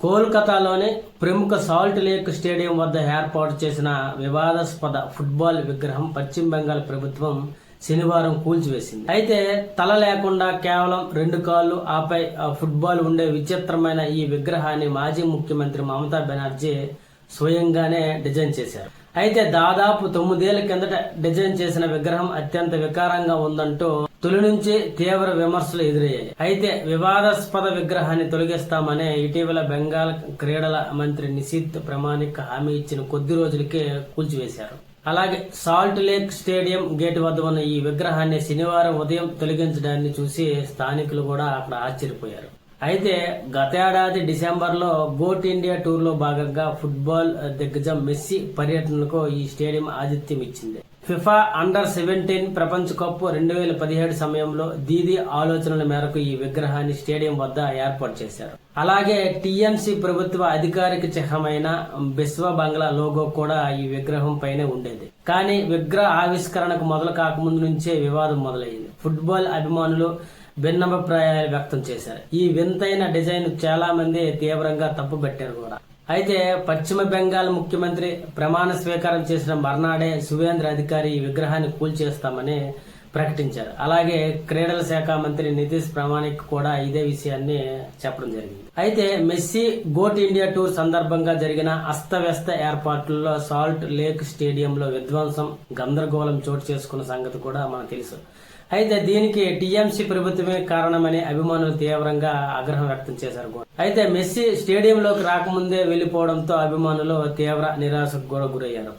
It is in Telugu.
కోల్కతాలోని ప్రముఖ సాల్ట్ లేక్ స్టేడియం వద్ద ఏర్పాటు చేసిన వివాదాస్పద ఫుట్బాల్ విగ్రహం పశ్చిమ బెంగాల్ ప్రభుత్వం శనివారం కూల్చివేసింది. అయితే తల లేకుండా కేవలం 2 కాళ్లు ఆపై ఫుట్బాల్ ఉండే విచిత్రమైన ఈ విగ్రహాన్ని మాజీ ముఖ్యమంత్రి మమతా బెనర్జీ స్వయంగానే డిజైన్ చేశారు. అయితే దాదాపు 9 ఏళ్ల కిందట డిజైన్ చేసిన విగ్రహం అత్యంత వికారంగా ఉందంటూ తొలి నుంచి తీవ్ర విమర్శలు ఎదురయ్యాయి. అయితే వివాదాస్పద విగ్రహాన్ని తొలగిస్తామనే ఇటీవల బెంగాల్ క్రీడల మంత్రి నిశీత్ ప్రమాణిక్ హామీ ఇచ్చిన కొద్ది రోజులకే కూల్చివేశారు. అలాగే సాల్ట్ లేక్ స్టేడియం గేట్ వద్ద ఉన్న ఈ విగ్రహాన్ని శనివారం ఉదయం తొలగించడాన్ని చూసి స్థానికులు కూడా అక్కడ ఆశ్చర్యపోయారు. అయితే గతేడాది డిసెంబర్లో గోట్ ఇండియా టూర్ లో భాగంగా ఫుట్బాల్ దిగ్గజం మెస్సీ పర్యటనకు ఈ స్టేడియం ఆతిథ్యం ఇచ్చింది. ఫిఫా అండర్-17 ప్రపంచ కప్ 2017 సమయంలో దీదీ ఆలోచనల మేరకు ఈ విగ్రహాన్ని స్టేడియం వద్ద ఏర్పాటు చేశారు. అలాగే టీఎంసీ ప్రభుత్వ అధికారిక చిహ్నమైన బిస్వ బంగ్లా లోగో కూడా ఈ విగ్రహం పైనే ఉండేది. కానీ విగ్రహ ఆవిష్కరణకు మొదలు కాకముందు నుంచే వివాదం మొదలైంది. ఫుట్బాల్ అభిమానులు భిన్నాభిప్రాయాలు వ్యక్తం చేశారు. ఈ వింతైన డిజైన్ చాలా మంది తీవ్రంగా తప్పుపట్టారు కూడా. అయితే పశ్చిమ బెంగాల్ ముఖ్యమంత్రి ప్రమాణ స్వీకారం చేసిన మర్నాడే సువేంద్ర అధికారి ఈ విగ్రహాన్ని కూల్చేస్తామని ప్రకటించారు. అలాగే క్రీడల శాఖ మంత్రి నితీష్ ప్రామాణిక్ కూడా ఇదే విషయాన్ని చెప్పడం జరిగింది. అయితే మెస్సీ గోట్ ఇండియా టూర్ సందర్భంగా జరిగిన అస్తవ్యస్త ఏర్పాట్లలో సాల్ట్ లేక్ స్టేడియంలో విధ్వంసం, గందరగోళం చోటు చేసుకున్న సంగతి కూడా మనకు తెలుసు. అయితే దీనికి టీఎంసీ ప్రభుత్వమే కారణమని అభిమానులు తీవ్రంగా ఆగ్రహం వ్యక్తం చేశారు. అయితే మెస్సీ స్టేడియంలోకి రాకముందే వెళ్లిపోవడంతో అభిమానులు తీవ్ర నిరాశకు కూడా గురయ్యారు.